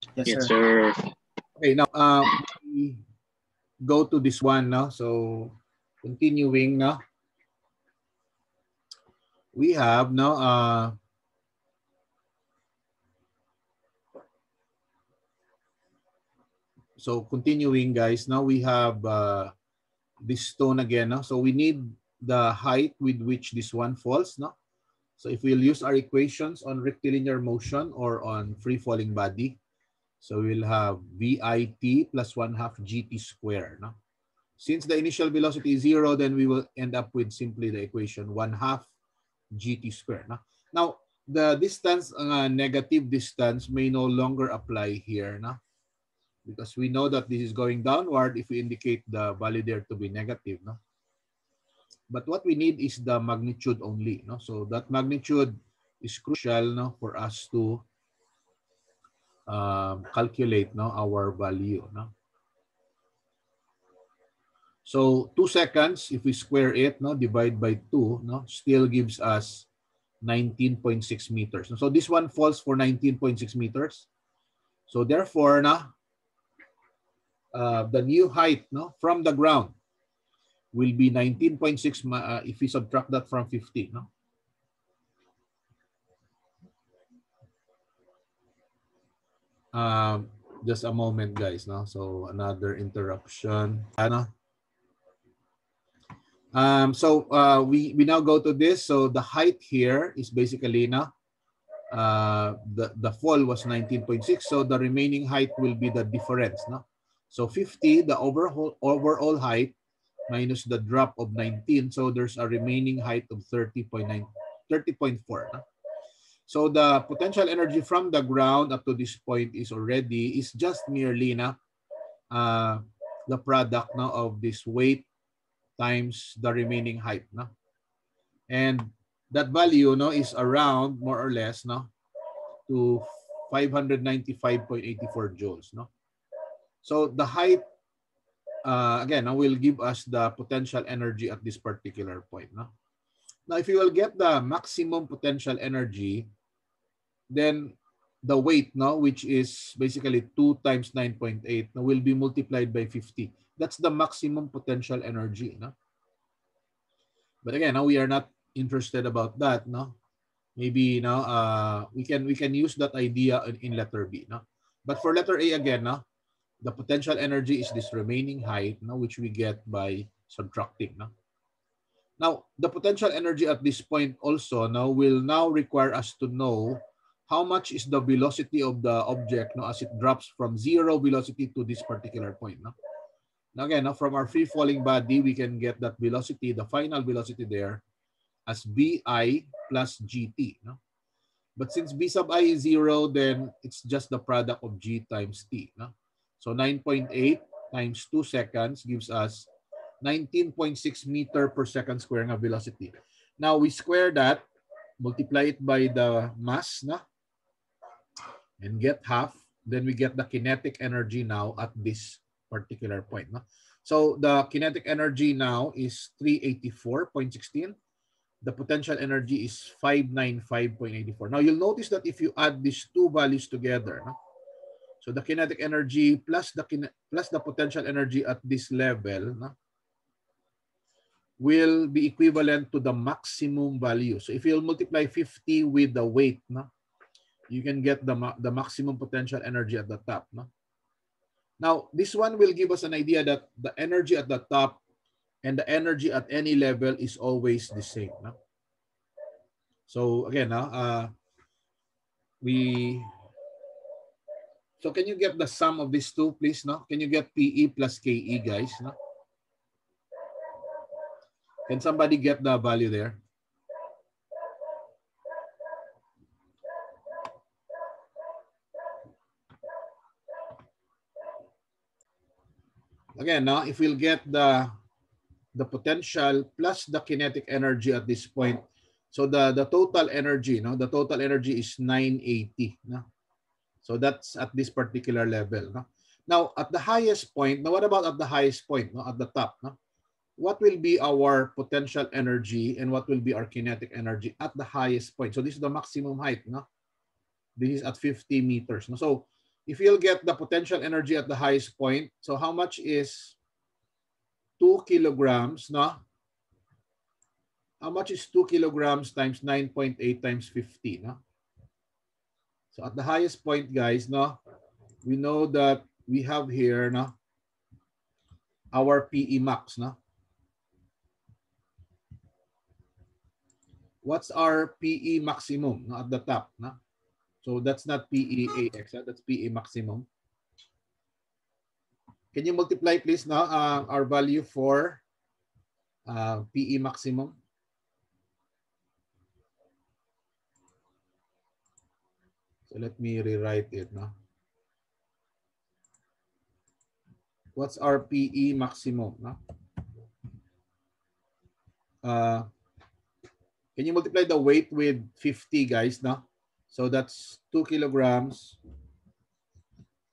Yes, Yes, sir. sir. Okay, now we go to this one now. So continuing now, we have now so continuing guys, now we have this stone again. No? So we need the height with which this one falls. No? So if we'll use our equations on rectilinear motion or on free falling body, so we'll have VIT plus 1/2 GT squared. No? Since the initial velocity is 0, then we will end up with simply the equation 1/2 GT squared. No? Now, the distance, negative distance may no longer apply here. No? Because we know that this is going downward if we indicate the value there to be negative. No? But what we need is the magnitude only. No? So that magnitude is crucial, no, for us to calculate, no, our value. No? So 2 seconds, if we square it, no, divide by 2, no, still gives us 19.6 meters. So this one falls for 19.6 meters. So therefore, no, the new height, no, from the ground will be 19.6 if we subtract that from 50. No? Just a moment, guys. No? So another interruption. We now go to this. So the height here is basically now the fall was 19.6. So the remaining height will be the difference. No? So 50, the overall height minus the drop of 19. So there's a remaining height of 30.9, 30.4. No? So the potential energy from the ground up to this point is just merely na the product now of this weight times the remaining height. No? And that value, no, is around more or less, no, to 595.84 joules. No? So the height, again, will give us the potential energy at this particular point. No? Now, if you will get the maximum potential energy, then the weight, no, which is basically 2 times 9.8, no, will be multiplied by 50. That's the maximum potential energy. No? But again, no, we are not interested about that. No? Maybe we can use that idea in letter B. No? But for letter A again, no, the potential energy is this remaining height, no, which we get by subtracting. No? Now, the potential energy at this point also will now require us to know how much is the velocity of the object, no, as it drops from 0 velocity to this particular point. No? Now again, no, from our free falling body, we can get that velocity, the final velocity there, as BI plus GT. No? But since B sub I is 0, then it's just the product of G times T. No? So 9.8 times 2 seconds gives us 19.6 meter per second square nga velocity. Now we square that, multiply it by the mass, na, and get half. Then we get the kinetic energy now at this particular point. No? So the kinetic energy now is 384.16. The potential energy is 595.84. Now you'll notice that if you add these two values together, no? So the kinetic energy plus the potential energy at this level, no, will be equivalent to the maximum value. So if you'll multiply 50 with the weight, no, you can get the maximum potential energy at the top. No? Now, this one will give us an idea that the energy at the top and the energy at any level is always the same. No? So again, so can you get the sum of these two, please? No? Can you get PE plus KE, guys? No? Can somebody get the value there? Again, no, if we'll get the potential plus the kinetic energy at this point, so the total energy, no, the total energy is 980. No? So that's at this particular level. No? Now, at the highest point, now what about at the highest point, no, at the top? No? What will be our potential energy and what will be our kinetic energy at the highest point? So this is the maximum height. No? This is at 50 meters. No? So if you'll get the potential energy at the highest point, so how much is 2 kilograms, no? How much is 2 kilograms times 9.8 times 50, no? So at the highest point, guys, no, we know that we have here, no, our PE max, no? What's our PE maximum, no, at the top, no? So that's not PEAX, that's PE maximum. Can you multiply, please, no, our value for PE maximum? So let me rewrite it, no? What's our PE maximum, no? Can you multiply the weight with 50, guys, no? So that's 2 kilograms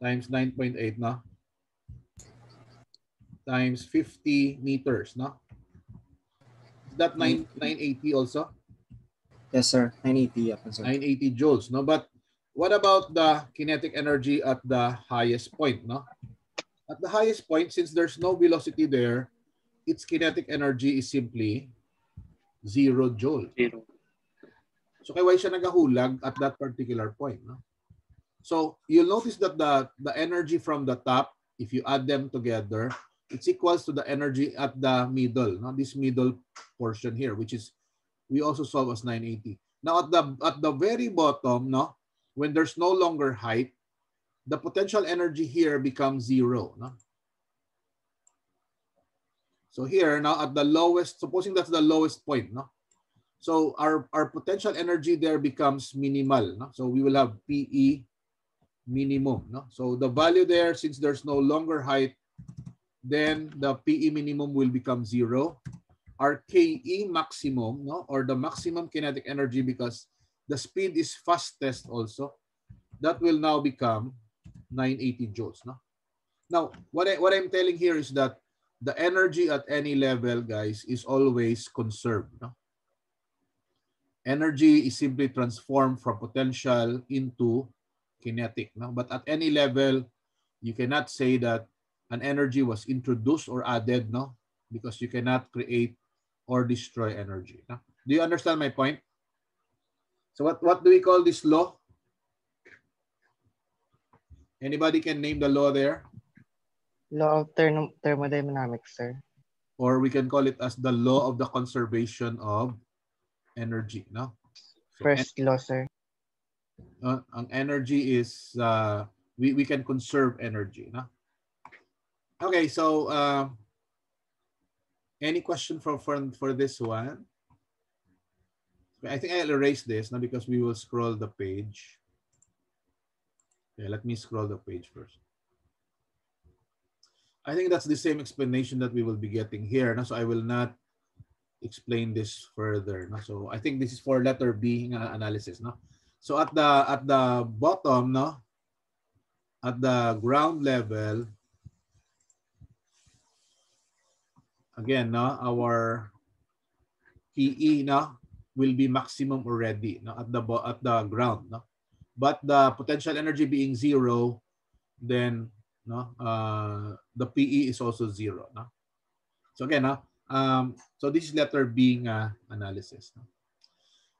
times 9.8, no? Times 50 meters, no? Is that 980 also? Yes, sir. 980. Yep, sir. 980 joules, no? But what about the kinetic energy at the highest point, no? At the highest point, since there's no velocity there, its kinetic energy is simply 0 joule. Zero. So kaya why siya nagahulag at that particular point, no? So you'll notice that the energy from the top, if you add them together, it's equals to the energy at the middle, no? This middle portion here, which is we also solve as 980. Now at the very bottom, no, when there's no longer height, the potential energy here becomes 0, no? So here now at the lowest, supposing that's the lowest point, no? So our potential energy there becomes minimal, no? So we will have PE minimum, no? So the value there, since there's no longer height, then the PE minimum will become 0. Our KE maximum, no, or the maximum kinetic energy, because the speed is fastest also, that will now become 980 joules, no? Now, what I'm telling here is that the energy at any level, guys, is always conserved, no? Energy is simply transformed from potential into kinetic, no? But at any level, you cannot say that an energy was introduced or added, no? Because you cannot create or destroy energy, no? Do you understand my point? So what do we call this law? Anybody can name the law there? Law of thermodynamics, sir. Or we can call it as the law of the conservation of energy, no? So First law, sir. ang energy is we can conserve energy, no? Okay, so any question for this one? I think I'll erase this now because we will scroll the page. Okay, let me scroll the page first. I think that's the same explanation that we will be getting here, no? So I will not explain this further, no? So I think this is for letter B analysis, no? So at the bottom, no, at the ground level, again, no, our PE, no, will be maximum already, no, at the ground, no. But the potential energy being 0, then no, the PE is also 0, no. So again, no, so this is letter B analysis, no?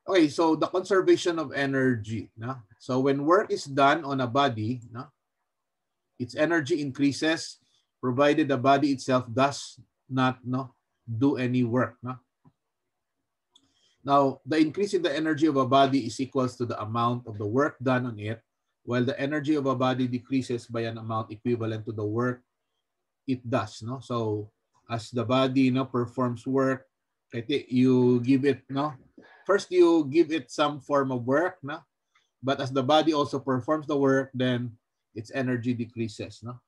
Okay, so the conservation of energy, no? So when work is done on a body, no, its energy increases provided the body itself does not, no, do any work, no? Now, the increase in the energy of a body is equals to the amount of the work done on it, while the energy of a body decreases by an amount equivalent to the work it does, no? So as the body, no, performs work, you give it, no, first you give it some form of work, no, but as the body also performs the work, then its energy decreases, no.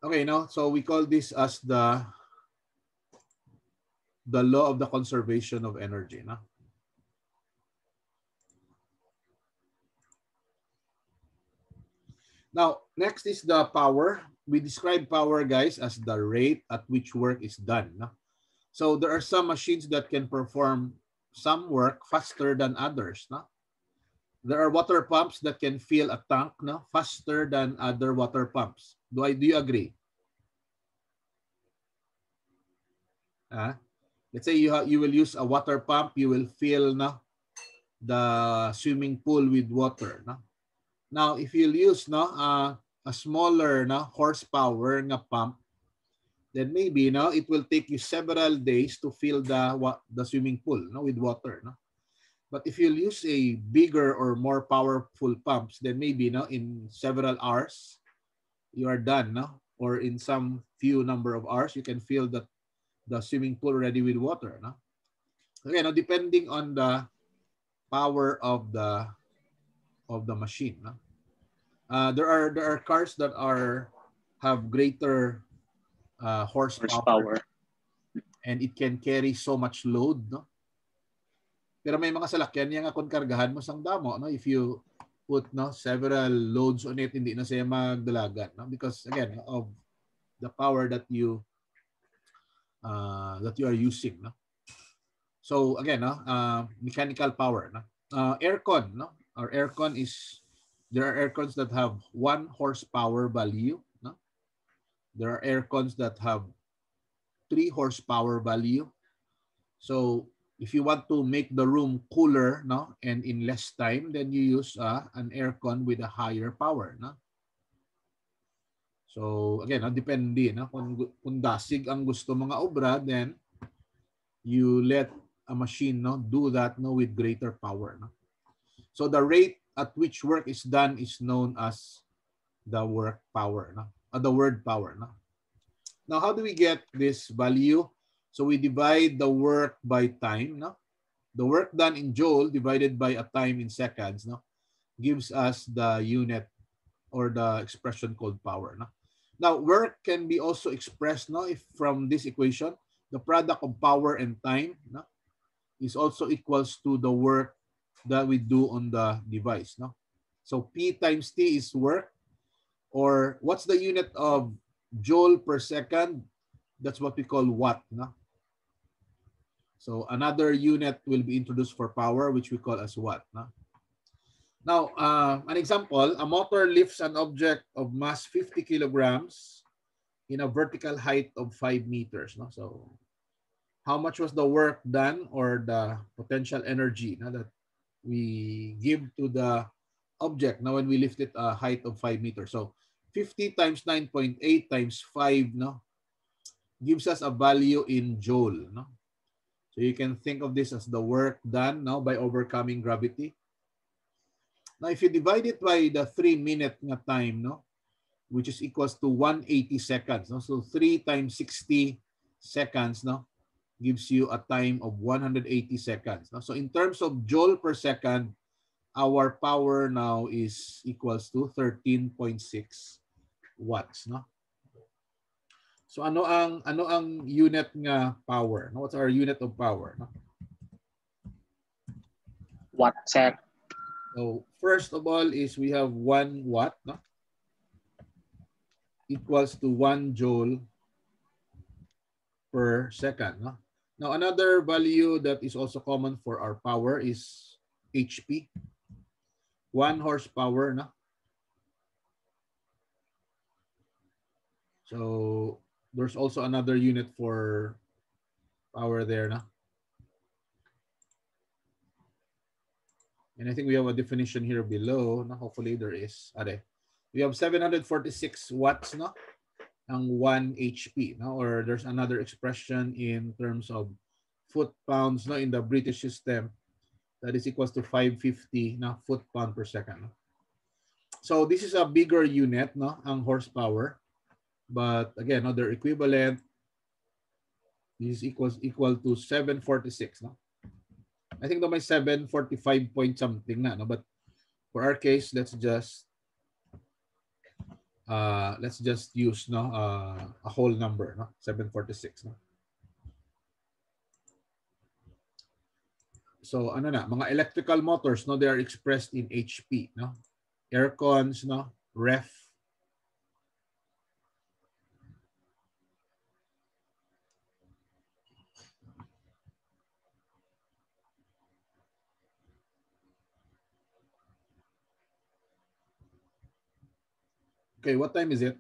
Okay, no, so we call this as the law of the conservation of energy, no. Now, next is the power. We describe power, guys, as the rate at which work is done, no? So there are some machines that can perform some work faster than others, no? There are water pumps that can fill a tank, no, faster than other water pumps. Do you agree? Let's say you will use a water pump, you will fill, no, the swimming pool with water, no? Now, if you'll use, no, a smaller, no, horsepower na pump, then maybe, no, it will take you several days to fill the swimming pool, no, with water, no? But if you'll use a bigger or more powerful pumps, then maybe, no, in several hours you are done, no? Or in some few number of hours you can fill the swimming pool already with water, no? Okay, now depending on the power of the machine, no? There are cars that have greater horsepower, and it can carry so much load, no? Pero may mga salakyan yang kung kargahan mo sang damo, no? If you put, no, several loads on it, hindi na siya magdalagan, no? Because again, of the power that you are using, no? So again, no, mechanical power, no? Aircon, no? Our aircon there are aircons that have 1 horsepower value, no? There are aircons that have 3 horsepower value. So if you want to make the room cooler, no, and in less time, then you use an aircon with a higher power, no? So again, depende, no? Kung dasig ang gusto mga obra, then you let a machine, no, do that, no, with greater power, no? So the rate at which work is done is known as the work power, no? The word power, no? Now, how do we get this value? So we divide the work by time, no? The work done in joule divided by a time in seconds, no, gives us the unit or the expression called power, no? Now, work can be also expressed, no, if from this equation, the product of power and time, no, is also equals to the work that we do on the device, no? So P times T is work, or what's the unit of joule per second? That's what we call watt, no? So another unit will be introduced for power, which we call as watt, no? Now, an example, a motor lifts an object of mass 50 kilograms in a vertical height of 5 meters, no? So how much was the work done, or the potential energy, no, that we give to the object now when we lift it a height of 5 meters? So 50 times 9.8 times 5, no, gives us a value in joule, no? So you can think of this as the work done now by overcoming gravity. Now, if you divide it by the 3-minute nga time, no, which is equals to 180 seconds, no? So 3 times 60 seconds, no, gives you a time of 180 seconds. No? So in terms of joule per second, our power now is equals to 13.6 watts, no? So ano ang unit nga power? No? What's our unit of power, no? Watt, sir. So first of all is we have 1 watt, no, equals to 1 joule per second, no? Now another value that is also common for our power is HP. 1 horsepower, no? So there's also another unit for power there, no? And I think we have a definition here below, no? Hopefully there is. We have 746 watts, no? Ang 1 HP, no? Or there's another expression in terms of foot-pounds, no, in the British system, that is equals to 550 na foot-pound per second, no? So this is a bigger unit, no, ang horsepower. But again, no, they're equivalent. This is equal to 746, no? I think may 745 point something na, no? But for our case, let's just use, no, a whole number, no, 746, no? So ano na, mga electrical motors, no, they are expressed in HP, no? Aircons, no, ref. Okay, what time is it?